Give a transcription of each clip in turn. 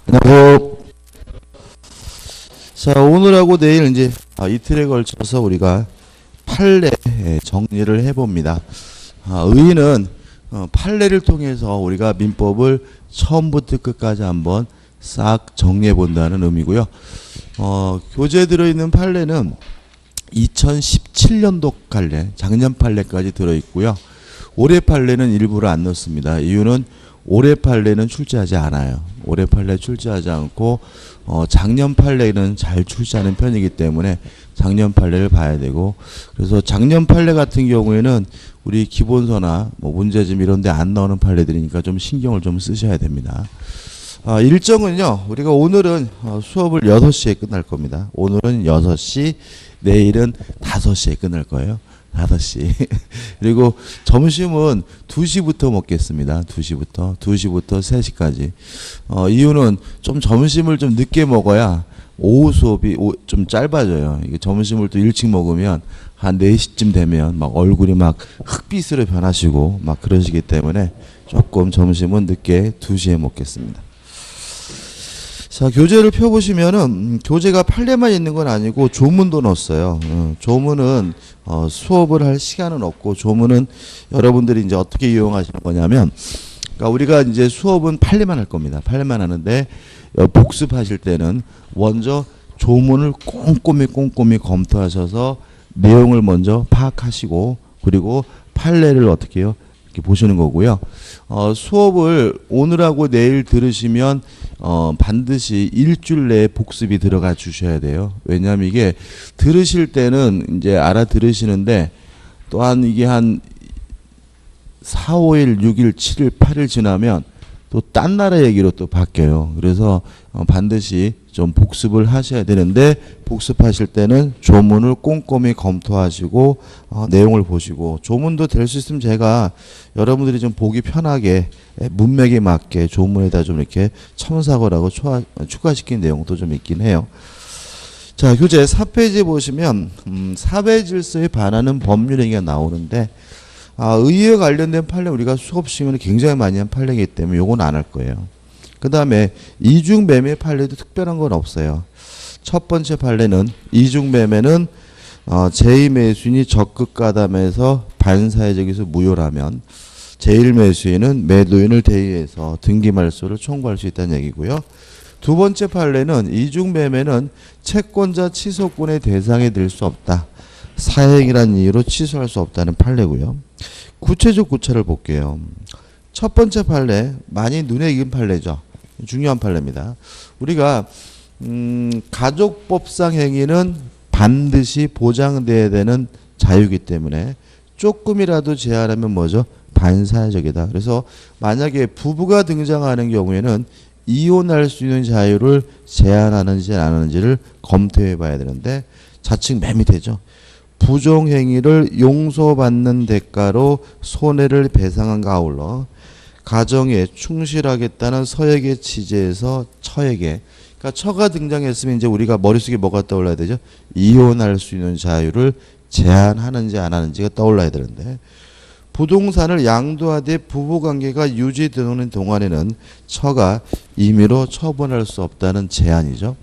안녕하세요. 자, 오늘하고 내일 이제 이틀에 걸쳐서 우리가 판례 정리를 해봅니다. 의의는 판례를 통해서 우리가 민법을 처음부터 끝까지 한번 싹 정리해 본다는 의미고요. 교재에 들어있는 판례는 2017년도 판례, 작년 판례까지 들어있고요. 올해 판례는 일부러 안 넣습니다. 이유는 올해 판례는 출제하지 않아요. 올해 판례 출제하지 않고 작년 판례는 잘 출제하는 편이기 때문에 작년 판례를 봐야 되고, 그래서 작년 판례 같은 경우에는 우리 기본서나 뭐 문제집 이런 데 안 나오는 판례들이니까 좀 신경을 좀 쓰셔야 됩니다. 일정은요, 우리가 오늘은 수업을 6시에 끝날 겁니다. 오늘은 6시, 내일은 5시에 끝날 거예요. 5시. 그리고 점심은 2시부터 먹겠습니다. 2시부터 3시까지. 이유는 좀 점심을 좀 늦게 먹어야 오후 수업이 좀 짧아져요. 이게 점심을 또 일찍 먹으면 한 4시쯤 되면 막 얼굴이 막 흑빛으로 변하시고 막 그러시기 때문에 조금 점심은 늦게 2시에 먹겠습니다. 자, 교재를 펴보시면은 교재가 판례만 있는 건 아니고 조문도 넣었어요. 조문은 수업을 할 시간은 없고, 조문은 여러분들이 이제 어떻게 이용하시는 거냐면, 그러니까 우리가 이제 수업은 판례만 할 겁니다. 판례만 하는데 복습하실 때는 먼저 조문을 꼼꼼히 검토하셔서 내용을 먼저 파악하시고, 그리고 판례를 어떻게 해요? 이렇게 보시는 거고요. 수업을 오늘하고 내일 들으시면 반드시 일주일 내에 복습이 들어가 주셔야 돼요. 왜냐하면 이게 들으실 때는 이제 알아들으시는데, 또한 이게 한 4, 5일, 6일, 7일, 8일 지나면 또 딴 나라 얘기로 또 바뀌어요. 그래서 반드시 좀 복습을 하셔야 되는데, 복습하실 때는 조문을 꼼꼼히 검토하시고 내용을 보시고, 조문도 될 수 있으면 제가 여러분들이 좀 보기 편하게 문맥에 맞게 조문에다 좀 이렇게 첨삭을 하고 추가시킨 내용도 좀 있긴 해요. 자, 교재 4페이지 보시면 사회 질서에 반하는 법률 행위가 나오는데, 의의에 관련된 판례 우리가 수업 시간에 굉장히 많이 한 판례이기 때문에 요건 안 할 거예요. 그 다음에 이중매매 판례도 특별한 건 없어요. 첫 번째 판례는 이중매매는 제2매수인이 적극 가담해서 반사회적에서 무효라면 제1매수인은 매도인을 대의해서 등기말소를 청구할 수 있다는 얘기고요. 두 번째 판례는 이중매매는 채권자 취소권의 대상이 될 수 없다. 사행이라는 이유로 취소할 수 없다는 판례고요. 구체적 구차를 볼게요. 첫 번째 판례, 많이 눈에 익은 판례죠. 중요한 판례입니다. 우리가 가족법상 행위는 반드시 보장돼야 되는 자유이기 때문에 조금이라도 제한하면 뭐죠? 반사회적이다. 그래서 만약에 부부가 등장하는 경우에는 이혼할 수 있는 자유를 제한하는지 안 하는지를 검토해 봐야 되는데, 자측 맨 밑에죠. 부정행위를 용서받는 대가로 손해를 배상한가 아울러 가정에 충실하겠다는 서약의 취지에서 처에게, 그러니까 처가 등장했으면 이제 우리가 머릿속에 뭐가 떠올라야 되죠? 이혼할 수 있는 자유를 제한하는지 안 하는지가 떠올라야 되는데, 부동산을 양도하되 부부관계가 유지되는 동안에는 처가 임의로 처분할 수 없다는 제한이죠.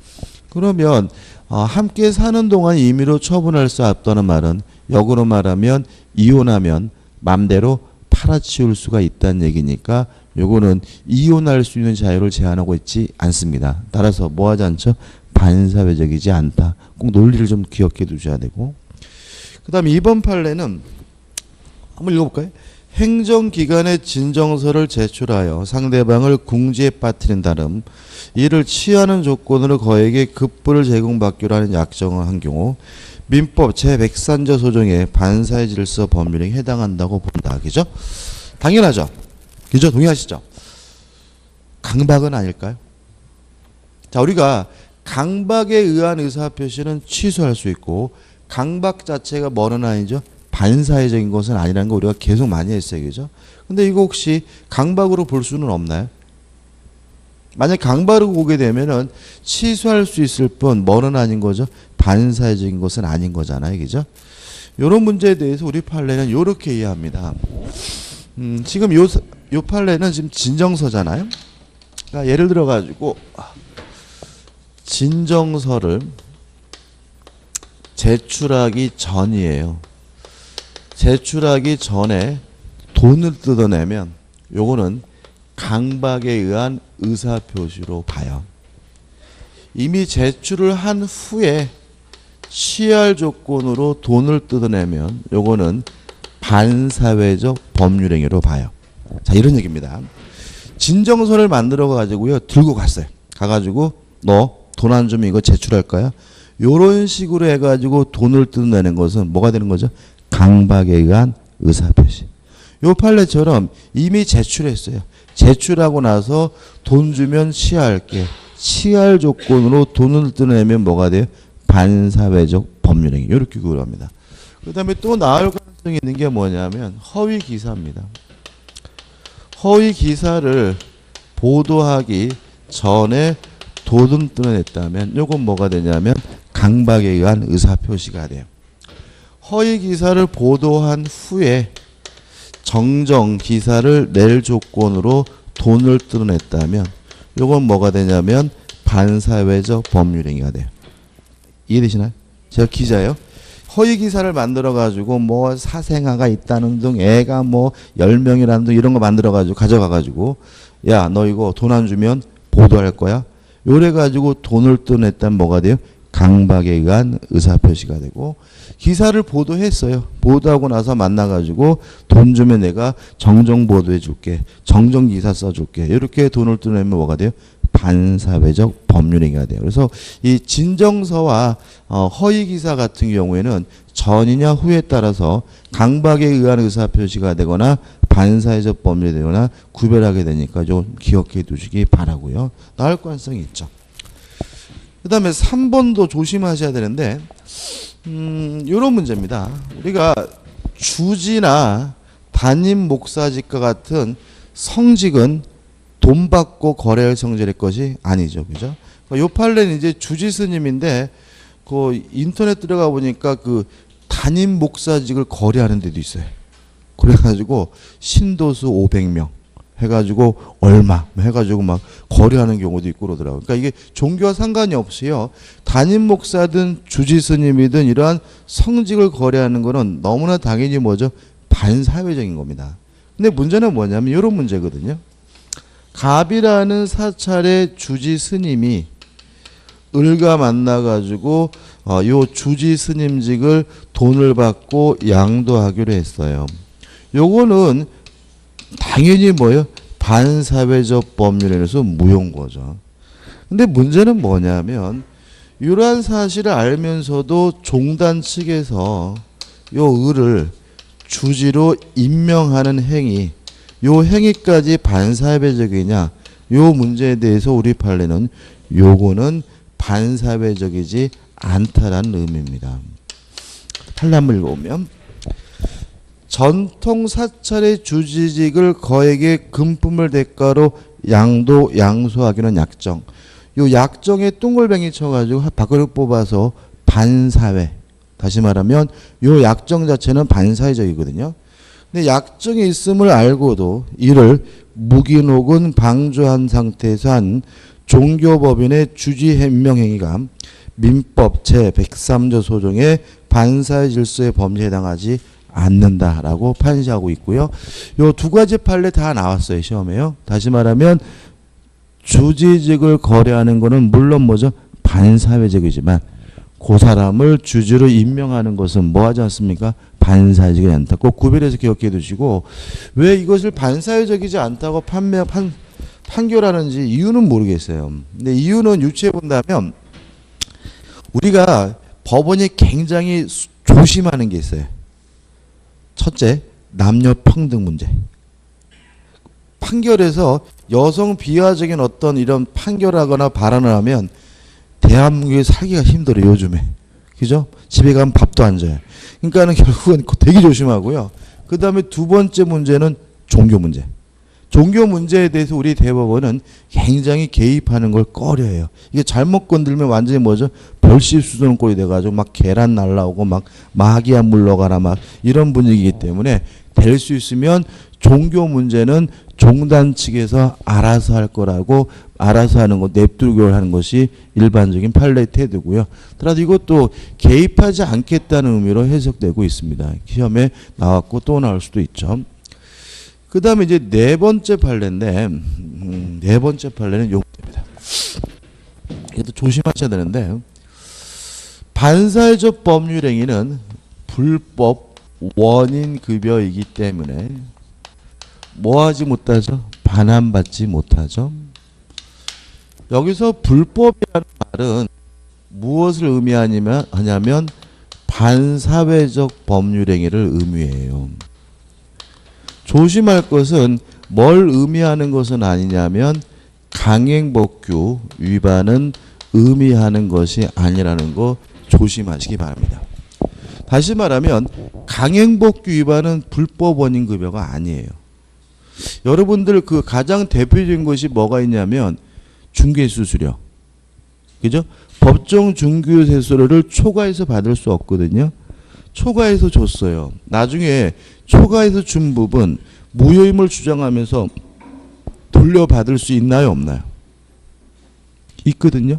그러면 함께 사는 동안 임의로 처분할 수 없다는 말은 역으로 말하면 이혼하면 맘대로 팔아치울 수가 있다는 얘기니까, 요거는 이혼할 수 있는 자유를 제한하고 있지 않습니다. 따라서 뭐하지 않죠? 반사회적이지 않다. 꼭 논리를 좀 기억해 두셔야 되고, 그 다음에 2번 판례는 한번 읽어볼까요? 행정기관에 진정서를 제출하여 상대방을 궁지에 빠뜨린다는 이를 취하는 조건으로 거액의 급부를 제공받기로 하는 약정을 한 경우 민법 제103조 소정의 반사회 질서 법률에 해당한다고 본다. 그죠? 당연하죠. 그죠? 동의하시죠? 강박은 아닐까요? 자, 우리가 강박에 의한 의사표시는 취소할 수 있고, 강박 자체가 뭐는 아니죠? 반사회적인 것은 아니라는 거 우리가 계속 많이 했어요. 그죠? 근데 이거 혹시 강박으로 볼 수는 없나요? 만약 강박으로 보게 되면은 취소할 수 있을 뿐 뭐는 아닌 거죠? 반사회적인 것은 아닌 거잖아요. 그죠? 이런 문제에 대해서 우리 판례는 이렇게 이해합니다. 지금 요 판례는 지금 진정서잖아요. 그러니까 예를 들어 가지고 진정서를 제출하기 전이에요. 제출하기 전에 돈을 뜯어내면 요거는 강박에 의한 의사표시로 봐요. 이미 제출을 한 후에 취할 조건으로 돈을 뜯어내면 요거는 반사회적 법률행위로 봐요. 자, 이런 얘기입니다. 진정서를 만들어 가지고요 들고 갔어요. 가가지고 너 돈 안 주면 이거 제출할 거야. 요런 식으로 해가지고 돈을 뜯어내는 것은 뭐가 되는 거죠? 강박에 의한 의사표시. 요 판례처럼 이미 제출했어요. 제출하고 나서 돈 주면 취하할게. 취할 조건으로 돈을 뜯어내면 뭐가 돼요? 반사회적 법률행위. 이렇게 구분합니다. 그 다음에 또 나올 가능성이 있는 게 뭐냐면 허위 기사입니다. 허위 기사를 보도하기 전에 돈을 뜯어냈다면 요건 뭐가 되냐면 강박에 의한 의사표시가 돼요. 허위 기사를 보도한 후에 정정 기사를 낼 조건으로 돈을 뜯어냈다면 요건 뭐가 되냐면 반사회적 법률행위가 돼요. 이해되시나요? 제가 기자예요. 허위 기사를 만들어 가지고 뭐 사생아가 있다는 등 애가 뭐 10명이라는 등 이런 거 만들어 가지고 가져가 가지고 야 너 이거 돈 안 주면 보도할 거야. 요래 가지고 돈을 뜯어냈다면 뭐가 돼요? 강박에 의한 의사표시가 되고 기사를 보도했어요. 보도하고 나서 만나가지고 돈 주면 내가 정정 보도해 줄게. 정정 기사 써줄게. 이렇게 돈을 뜯어내면 뭐가 돼요? 반사회적 법률행위가 돼요. 그래서 이 진정서와 허위 기사 같은 경우에는 전이냐 후에 따라서 강박에 의한 의사표시가 되거나 반사회적 법률이 되거나 구별하게 되니까 좀 기억해 두시기 바라고요. 나올 가능성이 있죠. 그 다음에 3번도 조심하셔야 되는데 이런 문제입니다. 우리가 주지나 담임 목사직과 같은 성직은 돈 받고 거래할 성질의 것이 아니죠. 그죠? 요 판례는 이제 주지 스님인데 그 인터넷 들어가 보니까 그 담임 목사직을 거래하는 데도 있어요. 그래가지고 신도수 500명 해가지고 얼마 해가지고 막 거래하는 경우도 있고 그러더라고요. 그러니까 이게 종교와 상관이 없이요. 담임 목사든 주지 스님이든 이러한 성직을 거래하는 거는 너무나 당연히 뭐죠? 반사회적인 겁니다. 근데 문제는 뭐냐면 이런 문제거든요. 갑이라는 사찰의 주지 스님이 을과 만나가지고 요 주지 스님직을 돈을 받고 양도하기로 했어요. 요거는 당연히 뭐예요? 반사회적 법률에서 무효인 거죠. 근데 문제는 뭐냐면 이러한 사실을 알면서도 종단 측에서 요 을을 주지로 임명하는 행위, 요 행위까지 반사회적이냐, 요 문제에 대해서 우리 판례는 요거는 반사회적이지 않다라는 의미입니다. 판례 한번 읽어보면 전통 사찰의 주지직을 거액의 금품을 대가로 양소하기는 약정. 요 약정에 똥글뱅이 쳐가지고 밖으로 뽑아서 반사회. 다시 말하면 요 약정 자체는 반사회적이거든요. 근데 약정이 있음을 알고도 이를 묵인 혹은 방조한 상태에서 한 종교법인의 주지 임명행위가 민법 제103조 소정의 반사회 질서의 범죄에 해당하지 않는다라고 판시하고 있고요. 요 두 가지 판례 다 나왔어요. 시험에요. 다시 말하면 주지직을 거래하는 거는 물론 뭐죠? 반사회적이지만 그 사람을 주지로 임명하는 것은 뭐 하지 않습니까? 반사회적이지 않다. 꼭 구별해서 기억해 두시고 왜 이것을 반사회적이지 않다고 판결하는지 이유는 모르겠어요. 근데 이유는 유추해 본다면 우리가 법원이 굉장히 조심하는 게 있어요. 첫째, 남녀 평등 문제. 판결에서 여성 비하적인 어떤 이런 판결하거나 발언을 하면 대한민국에 살기가 힘들어요, 요즘에. 그죠? 집에 가면 밥도 안 줘요. 그러니까는 결국은 되게 조심하고요. 그 다음에 두 번째 문제는 종교 문제. 종교 문제에 대해서 우리 대법원은 굉장히 개입하는 걸 꺼려해요. 이게 잘못 건들면 완전히 뭐죠? 벌십수준꼴이 돼가지고 막 계란 날라오고 막 마귀야 물러가라 막 이런 분위기이기 때문에 될 수 있으면 종교 문제는 종단 측에서 알아서 할 거라고 알아서 하는 것, 냅두고 하는 것이 일반적인 판례 태도고요. 따라서 이것도 개입하지 않겠다는 의미로 해석되고 있습니다. 시험에 나왔고 또 나올 수도 있죠. 그 다음에 이제 네 번째 판례인데, 네 번째 판례는 용입니다. 이것도 조심하셔야 되는데, 반사회적 법률행위는 불법 원인급여이기 때문에 뭐하지 못하죠? 반환받지 못하죠. 여기서 불법이라는 말은 무엇을 의미하냐면 반사회적 법률행위를 의미해요. 조심할 것은 뭘 의미하는 것은 아니냐면 강행법규 위반은 의미하는 것이 아니라는 거 조심하시기 바랍니다. 다시 말하면 강행법규 위반은 불법 원인급여가 아니에요. 여러분들 그 가장 대표적인 것이 뭐가 있냐면 중개수수료. 그죠? 법정 중개수수료를 초과해서 받을 수 없거든요. 초과해서 줬어요. 나중에 초과해서 준 부분 무효임을 주장하면서 돌려받을 수 있나요? 없나요? 있거든요.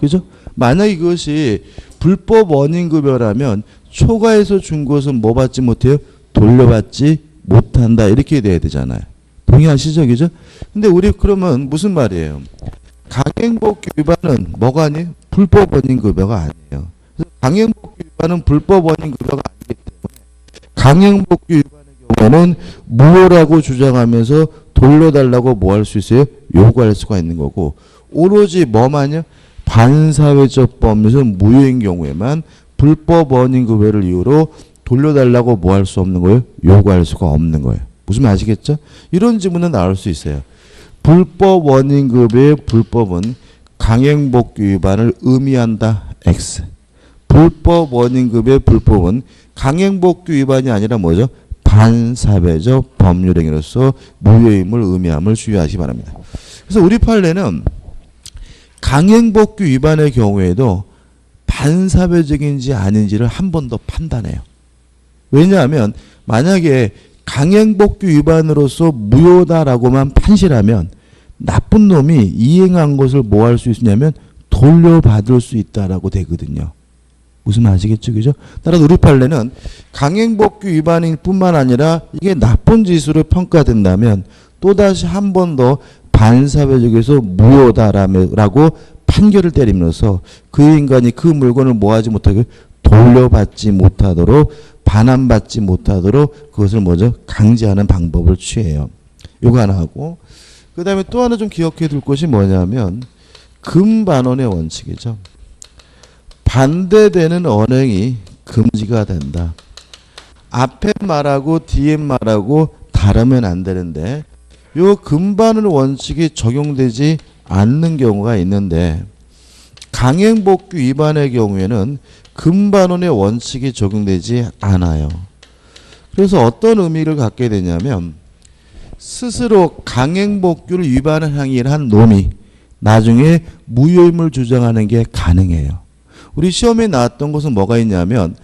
그죠? 만약 이것이 불법 원인급여라면 초과해서 준 것은 뭐 받지 못해요? 돌려받지 못한다. 이렇게 돼야 되잖아요. 동의하시죠? 그죠? 근데 우리 그러면 무슨 말이에요? 강행법규 위반은 뭐가 아니에요? 불법 원인급여가 아니에요. 그래서 강행법규 위반은 불법 원인급여가 아니기 때문에 강행법규 위반의 경우는 무효라고 주장하면서 돌려달라고 뭐 할 수 있어요? 요구할 수가 있는 거고, 오로지 뭐만요? 반사회적 법률은 무효인 경우에만 불법 원인급여를 이유로 돌려달라고 뭐 할 수 없는 거예요? 요구할 수가 없는 거예요. 무슨 말 아시겠죠? 이런 질문은 나올 수 있어요. 불법 원인급여의 불법은 강행법규 위반을 의미한다. X. 불법 원인급여의 불법은 강행법규 위반이 아니라 뭐죠? 반사회적 법률행위로서 무효임을 의미함을 주의하시기 바랍니다. 그래서 우리 판례는 강행법규 위반의 경우에도 반사회적인지 아닌지를 한 번 더 판단해요. 왜냐하면 만약에 강행법규 위반으로서 무효다라고만 판시하면 나쁜 놈이 이행한 것을 뭐 할 수 있냐면 돌려받을 수 있다라고 되거든요. 무슨 말 아시겠죠? 그죠? 따라서 우리 판례는 강행법규 위반일 뿐만 아니라 이게 나쁜 짓으로 평가된다면 또다시 한 번 더 반사회적에서 무효다라고 판결을 때리면서 그 인간이 그 물건을 뭐 하지 못하게 돌려받지 못하도록 반환받지 못하도록 그것을 뭐죠? 강제하는 방법을 취해요. 요거 하나 하고, 그 다음에 또 하나 좀 기억해 둘 것이 뭐냐면 금반원의 원칙이죠. 반대되는 언행이 금지가 된다. 앞에 말하고 뒤에 말하고 다르면 안 되는데 요 금반원 원칙이 적용되지 않는 경우가 있는데 강행법규 위반의 경우에는 금반원의 원칙이 적용되지 않아요. 그래서 어떤 의미를 갖게 되냐면 스스로 강행법규를 위반한 행위를 한 놈이 나중에 무효임을 주장하는 게 가능해요. 우리 시험에 나왔던 것은 뭐가 있냐면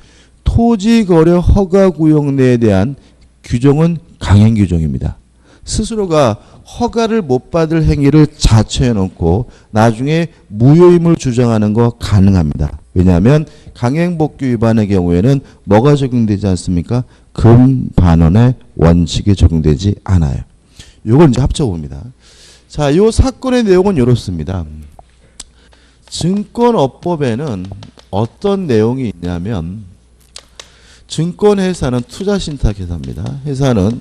토지거래 허가구역내에 대한 규정은 강행규정입니다. 스스로가 허가를 못 받을 행위를 자처해 놓고 나중에 무효임을 주장하는 거 가능합니다. 왜냐하면 강행법규 위반의 경우에는 뭐가 적용되지 않습니까? 금반원의 원칙이 적용되지 않아요. 이걸 이제 합쳐봅니다. 자, 이 사건의 내용은 이렇습니다. 증권업법에는 어떤 내용이 있냐면 증권회사는 투자신탁회사입니다. 회사는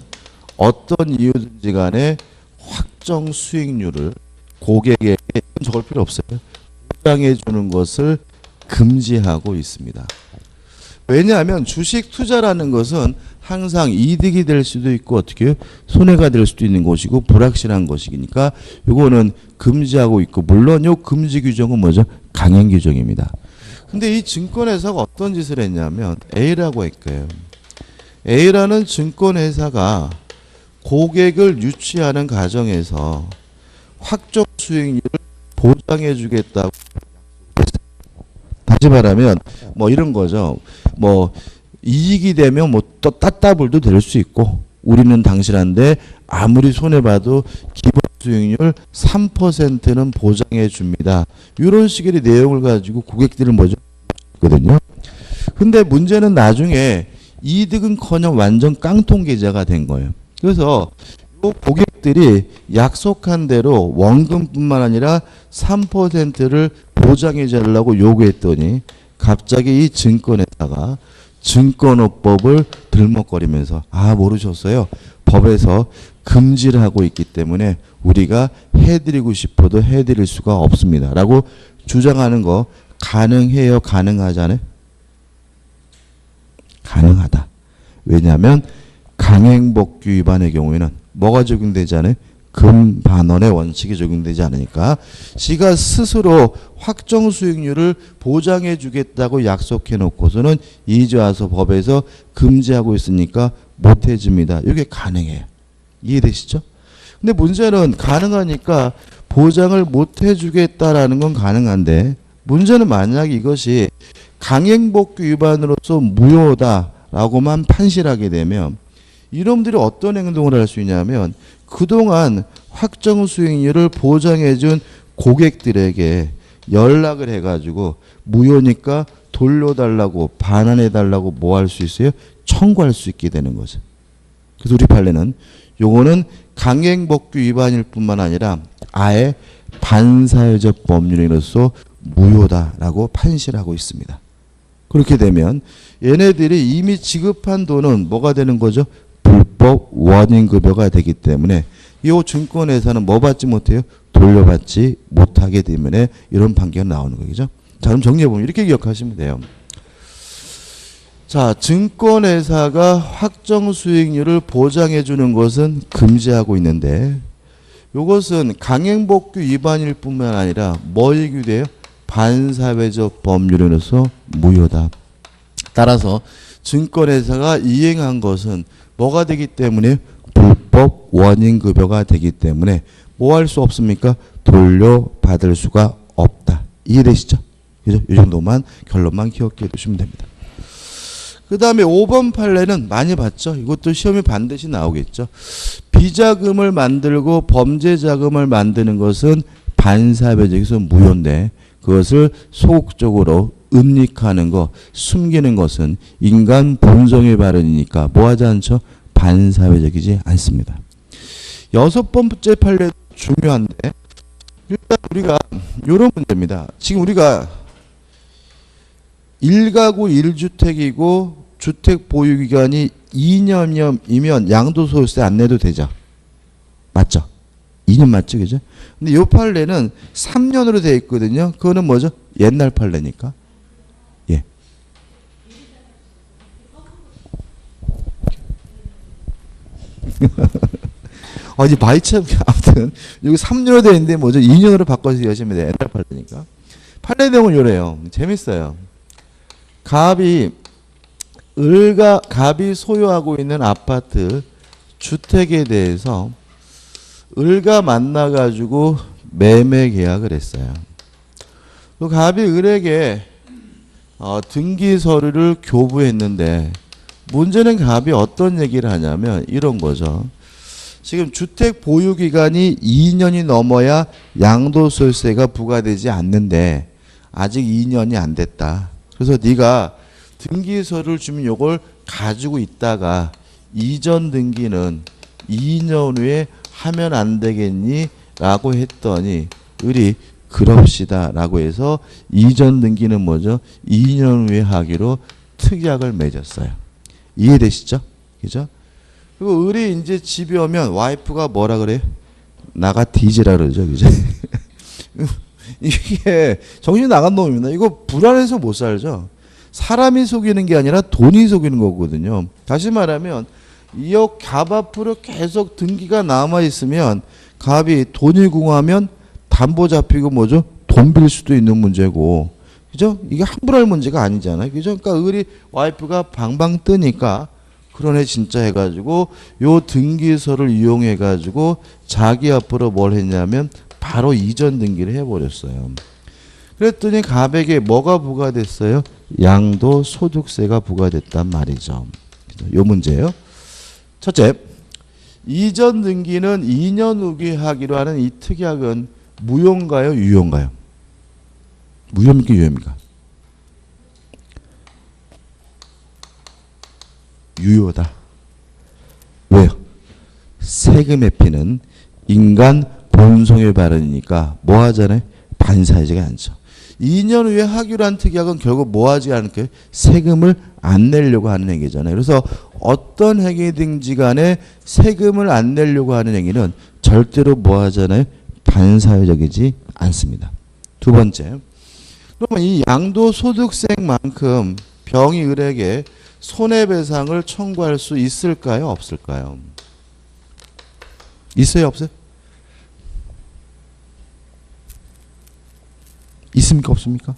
어떤 이유든지 간에 확정 수익률을 고객에게 적을 필요 없어요. 보장해 주는 것을 금지하고 있습니다. 왜냐하면 주식 투자라는 것은 항상 이득이 될 수도 있고 어떻게 손해가 될 수도 있는 것이고 불확실한 것이니까 이거는 금지하고 있고, 물론 이 금지 규정은 뭐죠? 강행 규정입니다. 근데 이 증권회사가 어떤 짓을 했냐면 A라고 할까요? A라는 증권회사가 고객을 유치하는 과정에서 확정 수익률을 보장해 주겠다고. 다시 말하면 뭐 이런 거죠. 뭐 이익이 되면 뭐 또 따따블도 될 수 있고 우리는 당신한테 아무리 손해봐도 기본 수익률 3%는 보장해 줍니다. 이런 식의 내용을 가지고 고객들을 먼저 거든요. 근데 문제는 나중에 이득은커녕 완전 깡통 계좌가 된 거예요. 그래서 고객들이 약속한 대로 원금뿐만 아니라 3%를 보장해 달라고 요구했더니 갑자기 이 증권회사가 증권업법을 들먹거리면서 모르셨어요. 법에서 금지를 하고 있기 때문에 우리가 해드리고 싶어도 해드릴 수가 없습니다. 라고 주장하는 거 가능해요? 가능하잖아요? 가능하다. 왜냐하면 강행법규 위반의 경우에는 뭐가 적용되지 않아요? 금반원의 원칙이 적용되지 않으니까 시가 스스로 확정 수익률을 보장해 주겠다고 약속해 놓고서는 이제 와서 법에서 금지하고 있으니까 못 해줍니다. 이게 가능해요. 이해되시죠? 근데 문제는 가능하니까 보장을 못 해주겠다라는 건 가능한데 문제는 만약 이것이 강행법규 위반으로서 무효다라고만 판시하게 되면 이놈들이 어떤 행동을 할 수 있냐면 그동안 확정 수익률을 보장해준 고객들에게 연락을 해가지고 무효니까 돌려달라고 반환해달라고 뭐 할 수 있어요? 청구할 수 있게 되는 거죠. 그래서 우리 판례는 요거는 강행법규 위반일 뿐만 아니라 아예 반사회적 법률인으로서 무효다라고 판시를 하고 있습니다. 그렇게 되면 얘네들이 이미 지급한 돈은 뭐가 되는 거죠? 불법 원인급여가 되기 때문에 이 증권회사는 뭐 받지 못해요? 돌려받지 못하게 되면 이런 판결이 나오는 거죠. 자, 그럼 정리해보면 이렇게 기억하시면 돼요. 자, 증권회사가 확정 수익률을 보장해 주는 것은 금지하고 있는데 이것은 강행법규 위반일 뿐만 아니라 뭐 얘기돼요? 반사회적 법률로서 무효다. 따라서 증권회사가 이행한 것은 뭐가 되기 때문에 불법 원인급여가 되기 때문에 뭐 할 수 없습니까? 돌려받을 수가 없다. 이해되시죠? 그죠? 이 정도만 결론만 기억해 두시면 됩니다. 그 다음에 5번 판례는 많이 봤죠? 이것도 시험에 반드시 나오겠죠? 비자금을 만들고 범죄자금을 만드는 것은 반사회적에서 무효인데 그것을 소극적으로 은닉하는 거, 숨기는 것은 인간 본성의 발현이니까 뭐하지 않죠? 반사회적이지 않습니다. 6번째 판례도 중요한데 일단 우리가 이런 문제입니다. 지금 우리가 1가구 1주택이고 주택 보유기간이 2년이면 양도소득세 안 내도 되죠. 맞죠? 2년 맞죠? 그죠? 근데 이 판례는 3년으로 되어 있거든요. 그거는 뭐죠? 옛날 판례니까. 예. 이제 바이참 아무튼 여기 3년으로 되어 있는데 뭐죠? 2년으로 바꿔서 이해하시면 돼요. 옛날 판례니까. 판례 내용은 이래요. 재밌어요. 갑이 소유하고 있는 아파트 주택에 대해서 을과 만나가지고 매매 계약을 했어요. 또 갑이 을에게 등기 서류를 교부했는데 문제는 갑이 어떤 얘기를 하냐면 이런 거죠. 지금 주택 보유 기간이 2년이 넘어야 양도소득세가 부과되지 않는데 아직 2년이 안 됐다. 그래서 네가 등기서를 주면 이걸 가지고 있다가 이전 등기는 2년 후에 하면 안 되겠니? 라고 했더니 을이 그럽시다 라고 해서 이전 등기는 뭐죠? 2년 후에 하기로 특약을 맺었어요. 이해되시죠? 그죠? 그리고 을이 이제 집에 오면 와이프가 뭐라 그래요? 나가 뒤지라 그러죠. 그죠? 이게 정신 나간 놈입니다. 이거 불안해서 못 살죠. 사람이 속이는 게 아니라 돈이 속이는 거거든요. 다시 말하면 이 갑 앞으로 계속 등기가 남아 있으면 갑이 돈이 궁하면 담보 잡히고 뭐죠? 돈 빌 수도 있는 문제고, 그죠? 이게 함부로 할 문제가 아니잖아요. 그죠? 그러니까 을이 와이프가 방방 뜨니까 그러네 진짜 해가지고 요 등기서를 이용해가지고 자기 앞으로 뭘 했냐면 바로 이전 등기를 해버렸어요. 그랬더니 갑에게 뭐가 부과됐어요? 양도소득세가 부과됐단 말이죠. 요 문제예요. 첫째, 이전 등기는 2년 후에 하기로 하는 이 특약은 무효인가요? 유효인가요? 무효입니까? 유효입니까? 유효다. 왜요? 세금 회피는 인간 본성의 발언이니까 뭐 하잖아요? 반사회적이 않죠. 2년 후에 하기로 한 특약은 결국 뭐 하지 않을까요? 세금을 안 내려고 하는 행위잖아요. 그래서 어떤 행위든지 간에 세금을 안 내려고 하는 행위는 절대로 뭐 하잖아요? 반사회적이지 않습니다. 두 번째, 그러면 이 양도소득세만큼 병이 을에게 손해배상을 청구할 수 있을까요? 없을까요? 있어요? 없어요? 있습니까? 없습니까?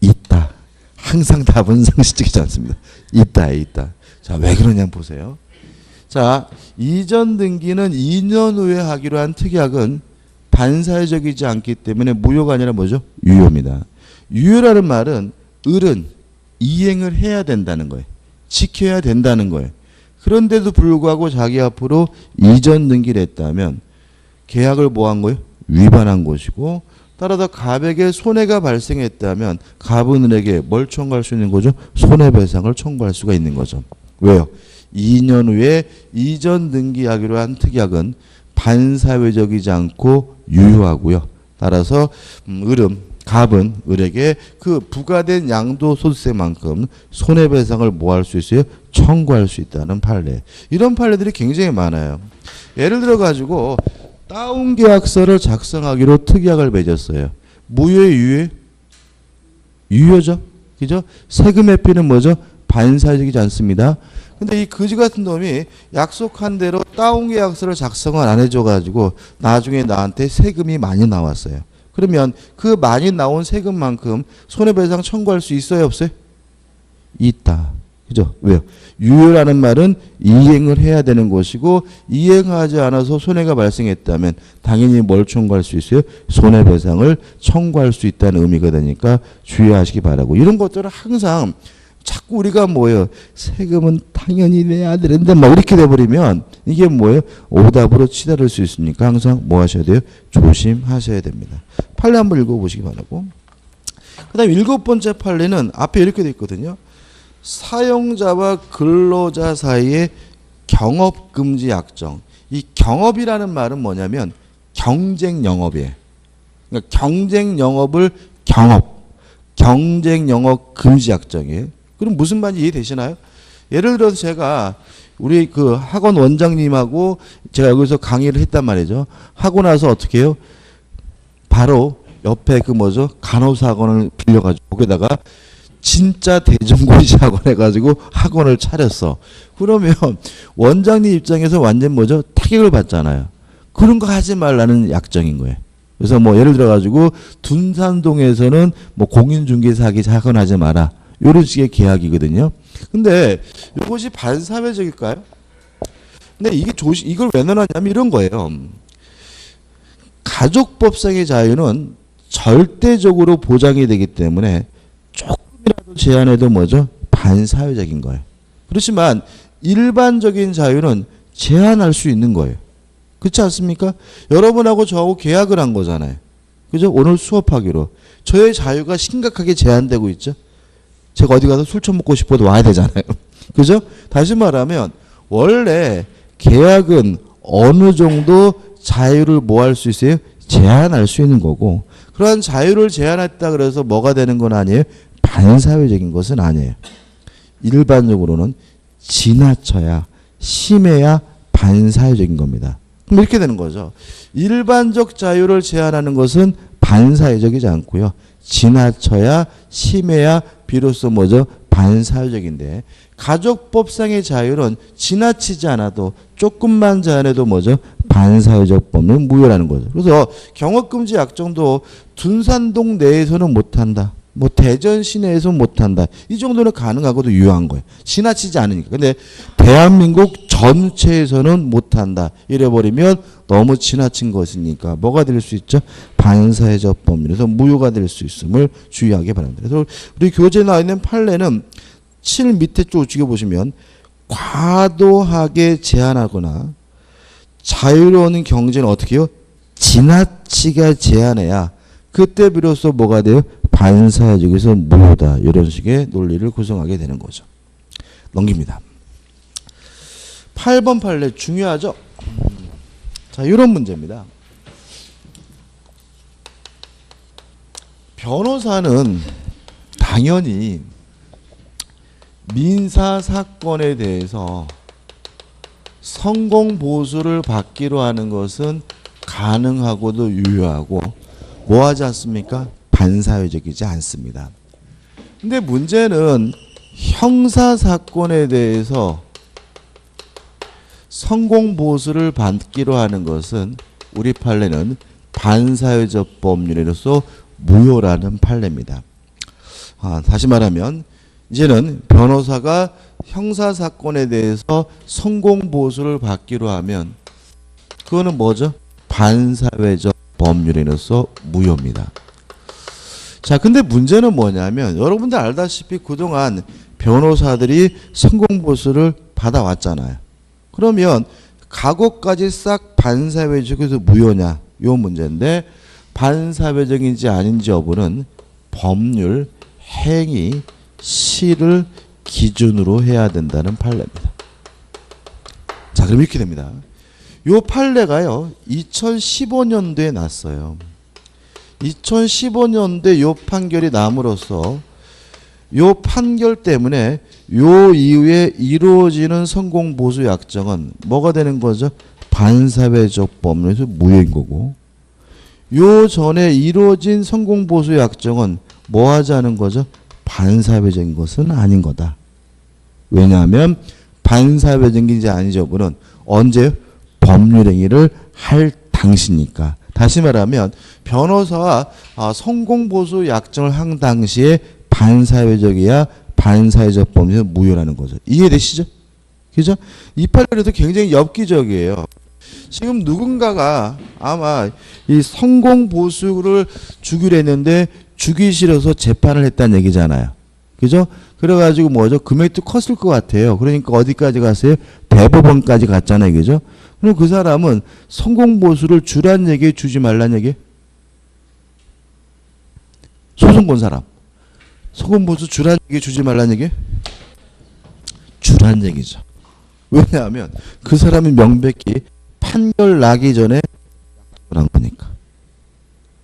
있다. 항상 답은 상식적이지 않습니다. 있다. 자, 왜 그러냐 보세요. 자, 이전 등기는 2년 후에 하기로 한 특약은 반사회적이지 않기 때문에 무효가 아니라 뭐죠? 유효입니다. 유효라는 말은 을은 이행을 해야 된다는 거예요. 지켜야 된다는 거예요. 그런데도 불구하고 자기 앞으로 이전 등기를 했다면 계약을 뭐 한 거예요? 위반한 것이고, 따라서 갑에게 손해가 발생했다면 갑은 을에게 뭘 청구할 수 있는 거죠? 손해배상을 청구할 수가 있는 거죠. 왜요? 2년 후에 이전 등기하기로 한 특약은 반사회적이지 않고 유효하고요. 따라서 갑은 을에게 그 부과된 양도소득세만큼 손해배상을 뭐 할 수 있어요? 청구할 수 있다는 판례. 이런 판례들이 굉장히 많아요. 예를 들어 가지고 다운계약서를 작성하기로 특약을 맺었어요. 무효의 유효? 유효죠. 그죠? 세금 회피는 뭐죠? 반사회적이지 않습니다. 근데 이 거지 같은 놈이 약속한 대로 다운계약서를 작성을 안 해줘가지고 나중에 나한테 세금이 많이 나왔어요. 그러면 그 많이 나온 세금만큼 손해배상 청구할 수 있어요? 없어요? 있다. 그죠? 왜요? 유효라는 말은 이행을 해야 되는 것이고, 이행하지 않아서 손해가 발생했다면 당연히 뭘 청구할 수 있어요? 손해배상을 청구할 수 있다는 의미가 되니까 주의하시기 바라고. 이런 것들은 항상 자꾸 우리가 뭐예요? 세금은 당연히 내야 되는데 막 이렇게 돼버리면 이게 뭐예요? 오답으로 치달을 수 있으니까 항상 뭐 하셔야 돼요? 조심하셔야 됩니다. 판례 한번 읽어보시기 바라고. 그 다음 7번째 판례는 앞에 이렇게 돼 있거든요. 사용자와 근로자 사이의 경업금지 약정. 이 경업이라는 말은 뭐냐면 경쟁 영업이에요. 그러니까 경쟁 영업을 경쟁 영업 금지 약정이에요. 그럼 무슨 말인지 이해되시나요? 예를 들어서 제가 우리 그 학원 원장님하고 제가 여기서 강의를 했단 말이죠. 하고 나서 어떻게 해요? 바로 옆에 그 뭐죠? 간호사 학원을 빌려가지고 거기다가 진짜 대전고시 학원 해가지고 학원을 차렸어. 그러면 원장님 입장에서 완전 뭐죠? 타격을 받잖아요. 그런 거 하지 말라는 약정인 거예요. 그래서 뭐 예를 들어가지고 둔산동에서는 뭐 공인중개사기 학원 하지 마라. 이런 식의 계약이거든요. 근데 이것이 반사회적일까요? 근데 이걸 왜 넣어놨냐면 이런 거예요. 가족법상의 자유는 절대적으로 보장이 되기 때문에 조금이라도 제한해도 뭐죠? 반사회적인 거예요. 그렇지만 일반적인 자유는 제한할 수 있는 거예요. 그렇지 않습니까? 여러분하고 저하고 계약을 한 거잖아요. 그죠? 오늘 수업하기로. 저의 자유가 심각하게 제한되고 있죠. 제가 어디 가서 술 좀 먹고 싶어도 와야 되잖아요. 그죠? 다시 말하면 원래 계약은 어느 정도 자유를 뭐 할 수 있어요? 제한할 수 있는 거고, 그러한 자유를 제한했다 그래서 뭐가 되는 건 아니에요? 반사회적인 것은 아니에요. 일반적으로는 지나쳐야, 심해야 반사회적인 겁니다. 그럼 이렇게 되는 거죠. 일반적 자유를 제한하는 것은 반사회적이지 않고요. 지나쳐야, 심해야 비로소 뭐죠? 반사회적인데, 가족법상의 자유는 지나치지 않아도 조금만 제한해도 뭐죠? 반사회적 법은 무효라는 거죠. 그래서 경업금지 약정도 둔산동 내에서는 못한다. 뭐 대전 시내에서는 못한다. 이 정도는 가능하고도 유효한 거예요. 지나치지 않으니까. 근데 대한민국 전체에서는 못한다. 이래버리면 너무 지나친 것이니까 뭐가 될 수 있죠? 반사회적 법률에서 무효가 될 수 있음을 주의하기 바랍니다. 그래서 우리 교재에 나와 있는 판례는 7 밑에 쪽 죽여보시면 과도하게 제한하거나 자유로운 경제는 어떻게 해요? 지나치게 제한해야 그때 비로소 뭐가 돼요? 반사회적에서 무효다. 이런 식의 논리를 구성하게 되는 거죠. 넘깁니다. 8번 판례 중요하죠? 자, 이런 문제입니다. 변호사는 당연히 민사 사건에 대해서 성공 보수를 받기로 하는 것은 가능하고도 유효하고 뭐하지 않습니까? 반사회적이지 않습니다. 근데 문제는 형사 사건에 대해서 성공 보수를 받기로 하는 것은 우리 판례는 반사회적 법률로서 무효라는 판례입니다. 다시 말하면 이제는 변호사가 형사 사건에 대해서 성공 보수를 받기로 하면 그거는 뭐죠? 반사회적 법률로서 무효입니다. 자, 근데 문제는 뭐냐면 여러분들 알다시피 그동안 변호사들이 성공 보수를 받아왔잖아요. 그러면 과거까지 싹 반사회적에서 무효냐? 요 문제인데 반사회적인지 아닌지 여부는 법률, 행위, 시를 기준으로 해야 된다는 판례입니다. 자, 그럼 이렇게 됩니다. 요 판례가요 2015년도에 났어요. 2015년도에 요 판결이 남으로써 요 판결 때문에 요 이후에 이루어지는 성공보수 약정은 뭐가 되는 거죠? 반사회적 법률에서 무효인 거고, 요 전에 이루어진 성공보수 약정은 뭐 하자는 거죠? 반사회적인 것은 아닌 거다. 왜냐하면 반사회적인지 아닌지 여부는 언제 법률행위를 할 당시니까. 다시 말하면 변호사와 성공보수 약정을 한 당시에 반사회적이야 반사회적 법률에서 무효라는 거죠. 이해되시죠? 그죠? 이 판례도 굉장히 엽기적이에요. 지금 누군가가 아마 이 성공보수를 주기로 했는데 주기 싫어서 재판을 했다는 얘기잖아요. 그죠? 그래가지고 뭐죠? 금액도 컸을 것 같아요. 그러니까 어디까지 갔어요? 대법원까지 갔잖아요. 그죠? 그럼 그 사람은 성공보수를 주란 얘기, 주지 말란 얘기? 소송 건 사람. 성공보수 주란 얘기, 주지 말란 얘기? 주란 얘기죠. 왜냐하면 그 사람이 명백히 판결 나기 전에 한 거니까.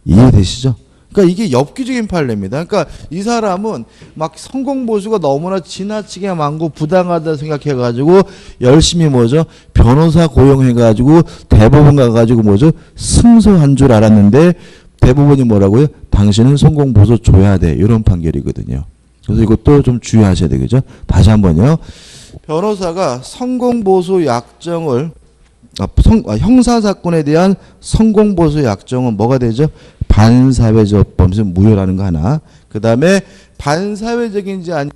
이해되시죠? 그러니까 이게 엽기적인 판례입니다. 그러니까 이 사람은 막 성공보수가 너무나 지나치게 많고 부당하다 생각해가지고 열심히 뭐죠? 변호사 고용해가지고 대법원 가가지고 뭐죠? 승소한 줄 알았는데 대법원이 뭐라고요? 당신은 성공보수 줘야 돼. 이런 판결이거든요. 그래서 이것도 좀 주의하셔야 되겠죠? 다시 한번요. 변호사가 성공보수 약정을 형사사건에 대한 성공보수 약정은 뭐가 되죠? 반사회적 범죄 무효라는 거 하나. 그 다음에 반사회적인지 아닌지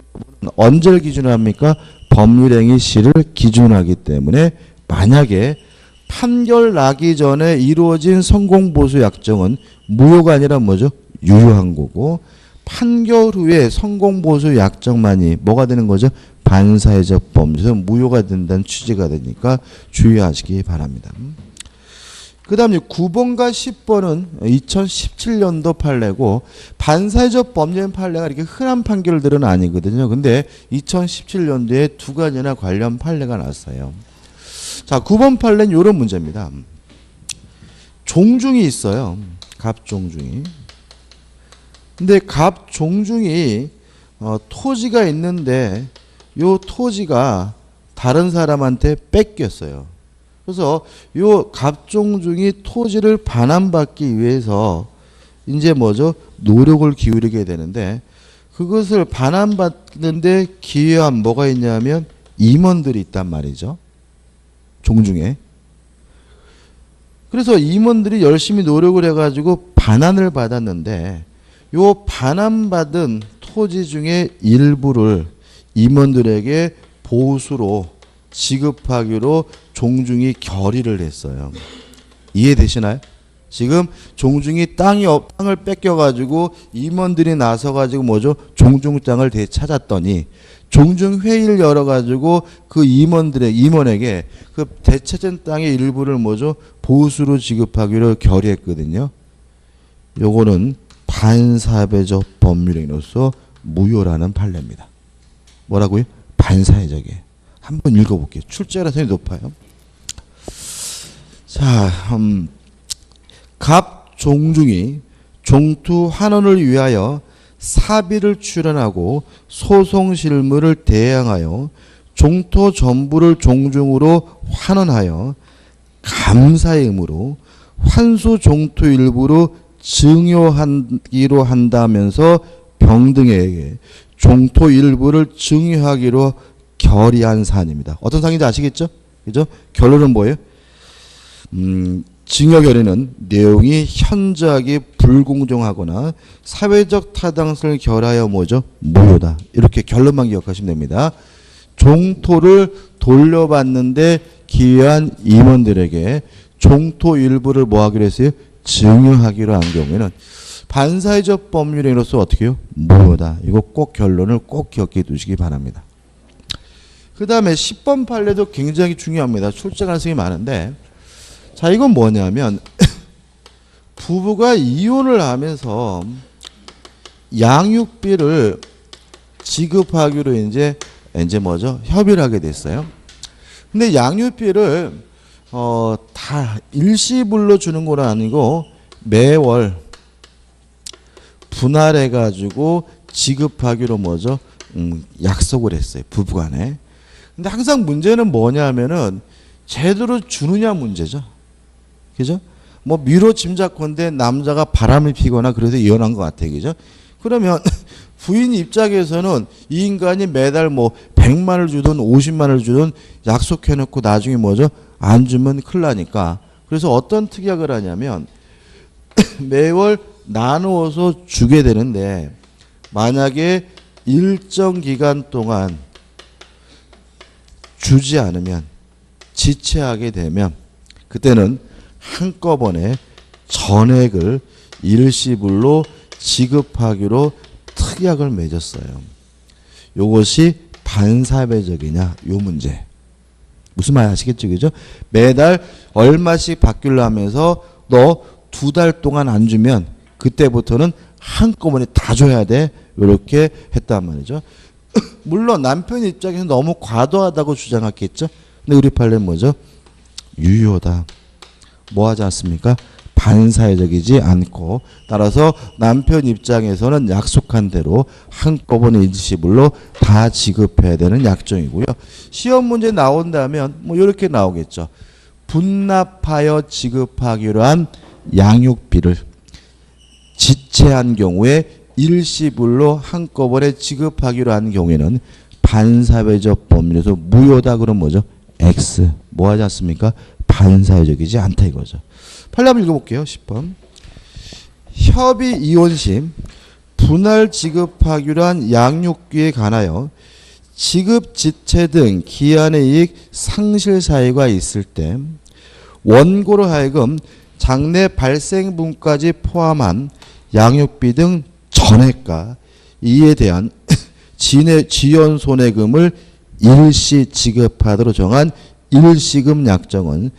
언제를 기준으로 합니까? 법률행위 시를 기준하기 때문에 만약에 판결 나기 전에 이루어진 성공보수 약정은 무효가 아니라 뭐죠? 유효한 거고, 판결 후에 성공보수 약정만이 뭐가 되는 거죠? 반사회적 범죄에서 무효가 된다는 취지가 되니까 주의하시기 바랍니다. 그 다음에 9번과 10번은 2017년도 판례고, 반사회적 범죄 판례가 이렇게 흔한 판결들은 아니거든요. 근데 2017년도에 두 가지나 관련 판례가 났어요. 자, 9번 판례는 이런 문제입니다. 종중이 있어요. 갑종중이. 근데 갑종중이 토지가 있는데 요 토지가 다른 사람한테 뺏겼어요. 그래서 요 갑종중이 토지를 반환받기 위해서 이제 뭐죠? 노력을 기울이게 되는데, 그것을 반환받는데 기여한 뭐가 있냐면 임원들이 있단 말이죠. 종중에. 그래서 임원들이 열심히 노력을 해가지고 반환을 받았는데, 요 반환받은 토지 중에 일부를 임원들에게 보수로 지급하기로 종중이 결의를 했어요. 이해되시나요? 지금 종중이 땅을 뺏겨가지고 임원들이 나서가지고 뭐죠? 종중 땅을 되찾았더니 종중 회의를 열어가지고 그 임원에게 그 되찾은 땅의 일부를 뭐죠? 보수로 지급하기로 결의했거든요. 요거는 반사회적 법률행위로서 무효라는 판례입니다. 뭐라고요? 반사회적이에요. 한번 읽어볼게요. 출제가능성이 높아요. 자, 갑 종중이 종투 환원을 위하여 사비를 출연하고 소송 실무를 대행하여 종토 전부를 종중으로 환원하여 감사의 의무로 환수 종토 일부로 증여하기로 한다면서 병등에게 종토 일부를 증여하기로 결의한 사안입니다. 어떤 사안인지 아시겠죠? 그죠? 결론은 뭐예요? 증여 결의는 내용이 현저하게 불공정하거나 사회적 타당성을 결하여 뭐죠? 무효다. 이렇게 결론만 기억하시면 됩니다. 종토를 돌려받는데 기여한 임원들에게 종토 일부를 뭐 하기로 했어요? 증여하기로 한 경우에는 반사회적 법률행위로서 어떻게 해요? 무효다. 이거 꼭 결론을 꼭 기억해 두시기 바랍니다. 그 다음에 10번 판례도 굉장히 중요합니다. 출제 가능성이 많은데, 자, 이건 뭐냐면 부부가 이혼을 하면서 양육비를 지급하기로 이제 뭐죠? 협의를 하게 됐어요. 근데 양육비를 다 일시불로 주는 건 아니고 매월 분할해 가지고 지급하기로 뭐죠? 약속을 했어요. 부부간에. 근데 항상 문제는 뭐냐면은 제대로 주느냐 문제죠. 그죠? 뭐 미로 짐작컨대 남자가 바람을 피거나 그래서 이혼한 것 같아요. 그죠? 그러면 부인 입장에서는 이 인간이 매달 뭐 100만을 주든 50만을 주든 약속해놓고 나중에 뭐죠? 안 주면 큰일 나니까. 그래서 어떤 특약을 하냐면 매월 나누어서 주게 되는데, 만약에 일정 기간 동안 주지 않으면, 지체하게 되면 그때는 한꺼번에 전액을 일시불로 지급하기로 특약을 맺었어요. 이것이 반사회적이냐, 요 문제. 무슨 말 아시겠죠? 그죠? 매달 얼마씩 받기로 하면서 너 2달 동안 안 주면 그때부터는 한꺼번에 다 줘야 돼. 이렇게 했단 말이죠. 물론 남편 입장에서 너무 과도하다고 주장했겠죠. 근데 우리 판례는 뭐죠? 유효다. 뭐 하지 않습니까? 반사회적이지 않고, 따라서 남편 입장에서는 약속한 대로 한꺼번에 일시불로 다 지급해야 되는 약정이고요. 시험 문제 나온다면 뭐 이렇게 나오겠죠. 분납하여 지급하기로 한 양육비를 지체한 경우에 일시불로 한꺼번에 지급하기로 한 경우에는 반사회적 법률에서 무효다. 그럼 뭐죠? X. 뭐 하지 않습니까? 반사회적이지 않다 이거죠. 판례 한번 읽어볼게요. 10번. 협의 이혼 시 분할 지급하기로 한 양육비에 관하여 지급 지체 등 기한의 이익 상실 사유가 있을 때 원고로 하여금 장래 발생분까지 포함한 양육비 등 전액과 이에 대한 지연 손해금을 일시 지급하도록 정한 일시금 약정은